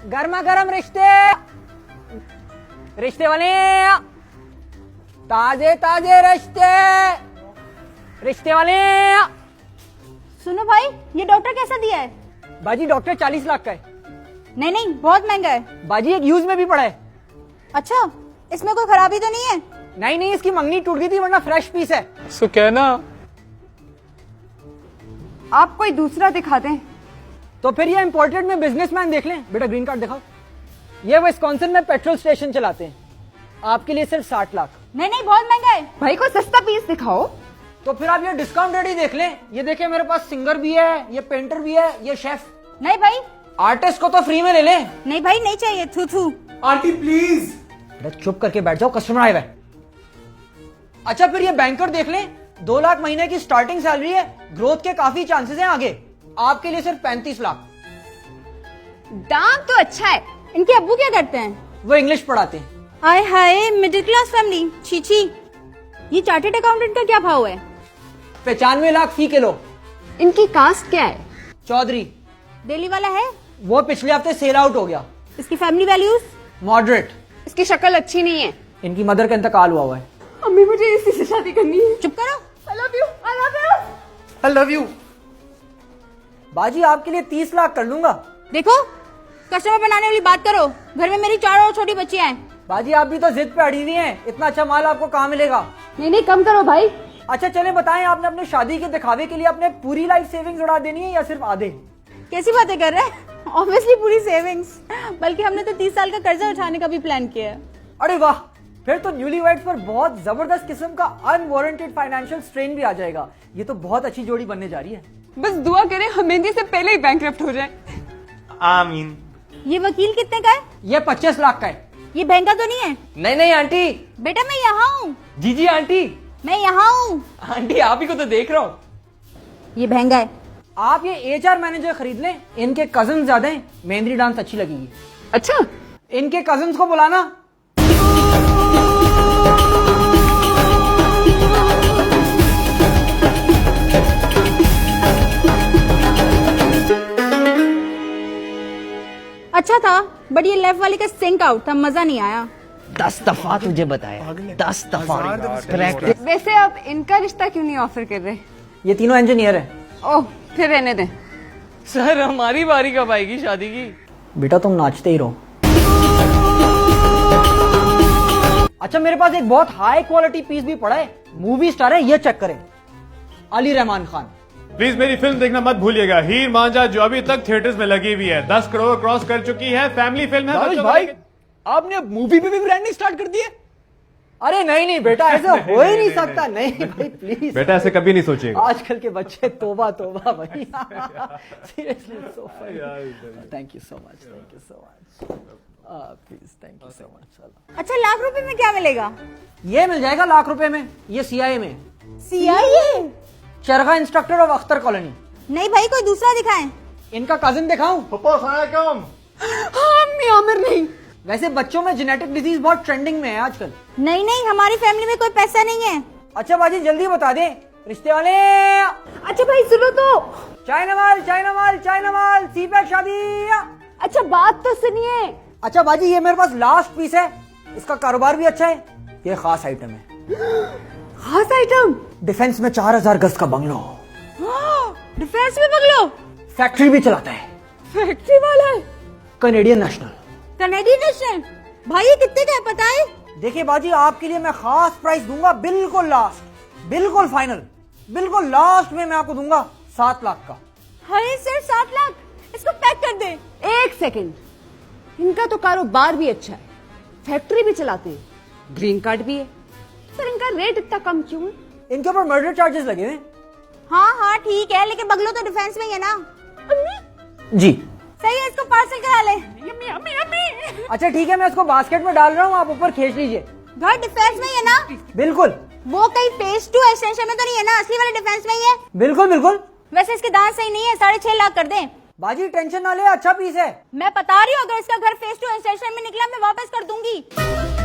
गर्मा गर्म रिश्ते, रिश्ते वाले, ताजे ताजे रिश्ते, रिश्ते वाले। सुनो भाई, ये डॉक्टर कैसा दिया है? बाजी डॉक्टर 40 लाख का है। नहीं नहीं, बहुत महंगा है। बाजी एक यूज में भी पड़ा है। अच्छा, इसमें कोई खराबी तो नहीं है? नहीं नहीं, इसकी मंगनी टूट गई थी, वरना फ्रेश पीस है। सो कहना आप कोई दूसरा दिखाते हैं। तो फिर ये इम्पोर्टेड में बिजनेसमैन देख लें। बेटा ग्रीन कार्ड दिखाओ। ये विस्कॉन्सिन में पेट्रोल स्टेशन चलाते हैं। आपके लिए सिर्फ 60 लाख। नहीं नहीं, बहुत महंगा है। भाई कोई सस्ता पीस दिखाओ। तो फिर आप ये डिस्काउंट रेट ही देख लें। ये देखिए मेरे पास सिंगर भी है, ये पेंटर भी है, ये शेफ। नहीं भाई, आर्टिस्ट को तो फ्री में ले लें। नहीं भाई, नहीं चाहिए। थू थू। Aunty please. बेटा चुप करके बैठ जाओ, कस्टमर आए हुए। अच्छा फिर ये बैंकर देख लें। 2 लाख महीने की स्टार्टिंग सैलरी है, ग्रोथ के काफी चांसेस हैं आगे। आपके लिए सिर्फ 35 लाख। दाम तो अच्छा है। इनके अब्बू क्या करते हैं? वो इंग्लिश पढ़ाते हैं। आय हाय, मिडिल क्लास फैमिली, छी छी। ये चार्टेड अकाउंटेंट का क्या भाव है? 95 लाख फी किलो। इनकी कास्ट क्या है? चौधरी। दिल्ली वाला है? वो पिछले हफ्ते सेल आउट हो गया। इसकी फैमिली वैल्यूज? मॉडरेट। इसकी शक्ल अच्छी नहीं है। इनकी मदर का इंतकाल हुआ है। अम्मी मुझे इसी से शादी करनी है। चुप करो। I love you, I love you. I love you. बाजी आपके लिए 30 लाख कर लूंगा। देखो, कस्टमर बनाने वाली बात करो। घर में मेरी 4 और छोटी बच्चियां हैं। बाजी आप भी तो जिद पे अड़ी हुई हैं। इतना अच्छा माल आपको कहाँ मिलेगा? नहीं नहीं, कम करो भाई। अच्छा चले बताएं, आपने अपने शादी के दिखावे के लिए अपने पूरी लाइफ सेविंग्स उड़ा देनी है या सिर्फ आधे? कैसी बातें कर रहे हैं? ऑब्वियसली पूरी सेविंग्स। बल्कि हमने तो 30 साल का कर्जा उठाने का भी प्लान किया है। अरे वाह, फिर तो न्यूलीवैड्स पर बहुत जबरदस्त किस्म का अनवारंटेड फाइनेंशियल स्ट्रेन भी आ जाएगा। ये तो बहुत अच्छी जोड़ी बनने जा रही है। बस दुआ करें हम मेहंदी से पहले ही बैंकरप्ट हो जाए। आमीन। ये वकील कितने का है? ये 25 लाख का है। ये महंगा तो नहीं है? नहीं नहीं आंटी। बेटा मैं यहाँ हूँ। जी जी आंटी। मैं यहाँ हूँ। आंटी आप ही को तो देख रहा हूँ। ये महंगा है। आप ये HR मैनेजर खरीद लें। इनके कजन ज्यादा हैं, मेहंदी डांस अच्छी लगेगी। अच्छा, इनके कजन्स को बुलाना। अच्छा था, बट ये लेफ्ट वाली का सिंक आउट था, मजा नहीं आया। 10 दफा तुझे बताया, 10 दफा प्रैक्टिस। वैसे आप इनका रिश्ता क्यों नहीं ऑफर कर रहे? ये तीनों इंजीनियर हैं। ओह, फिर रहने दें। सर हमारी बारी कब आएगी शादी की? बेटा तुम नाचते ही रहो। अच्छा मेरे पास एक बहुत हाई क्वालिटी पीस भी पड़ा है, मूवी स्टार है, ये चेक करें। अली रहमान खान। प्लीज मेरी फिल्म देखना मत भूलिएगा, हीर मांझा, जो अभी तक थिएटर्स में लगी हुई है, 10 करोड़ क्रॉस कर चुकी है। फैमिली फिल्म है। बच्चों भाई को- आपने अब मूवी पे भी ब्रांडिंग स्टार्ट कर दी है? अरे नहीं नहीं बेटा, ऐसा हो ही नहीं सकता। नहीं भाई प्लीज। बेटा ऐसे कभी नहीं सोचिएगा। आजकल के बच्चे तोबा तोबा भाई। Seriously so funny. Thank you so much, thank you so much. Please thank you so much. अच्छा, लाख रुपए में क्या मिलेगा? ये मिल जाएगा लाख रुपए में। ये CIA में, CIA? चरखा इंस्ट्रक्टर ऑफ अख्तर कॉलोनी। नहीं भाई, कोई दूसरा दिखाएं। इनका कजिन दिखाऊं? आमिर नहीं। वैसे बच्चों में जेनेटिक डिजीज बहुत ट्रेंडिंग में है आजकल। नहीं नहीं, हमारी फैमिली में कोई पैसा नहीं है। अच्छा बाजी जल्दी बता दें, रिश्ते वाले। अच्छा भाई सुनो तो। चाइना माल, चाइना माल, चाइना माल, सीपैक शादी। अच्छा बात तो सुनिए। अच्छा बाजी ये मेरे पास लास्ट पीस है, इसका कारोबार भी अच्छा है। ये खास आइटम है। खास आइटम? डिफेंस में 4000 गज का बंगलो, डिफेंस में बंगलो, फैक्ट्री भी चलाता है, फैक्ट्री वाला है, कनेडियन नेशनल। Canadian national. भाई ये कितने का है पता है? देखिए बाजी आपके लिए मैं खास प्राइस दूंगा, बिल्कुल लास्ट, बिल्कुल फाइनल, बिल्कुल लास्ट में मैं आपको दूंगा 7 लाख का। अरे सिर्फ 7 लाख? इसको पैक कर दे। एक सेकंड, इनका तो कारोबार भी अच्छा है, फैक्ट्री भी चलाते हैं, ग्रीन कार्ड भी है, सर इनका रेट इतना कम क्यों है? इनके ऊपर मर्डर चार्जेस लगे हुए। हाँ हाँ ठीक है, लेकिन बंगलो तो डिफेंस में ही है ना। जी सही है, इसको पार्सल करा ले। अच्छा ठीक है, मैं इसको बास्केट में डाल रहा हूँ, आप ऊपर खींच लीजिए। घर डिफेंस में ही है ना? बिल्कुल। वो कहीं फेज 2 एक्सटेंशन में तो नहीं है ना? असली वाले डिफेंस में ही है। बिल्कुल बिल्कुल। वैसे इसके दांत सही नहीं है, 6.5 लाख कर दें। बाजी टेंशन ना ले, अच्छा पीस है। मैं बता रही हूँ, अगर इसका घर फेज 2 एक्सटेंशन में निकला मैं वापस कर दूंगी।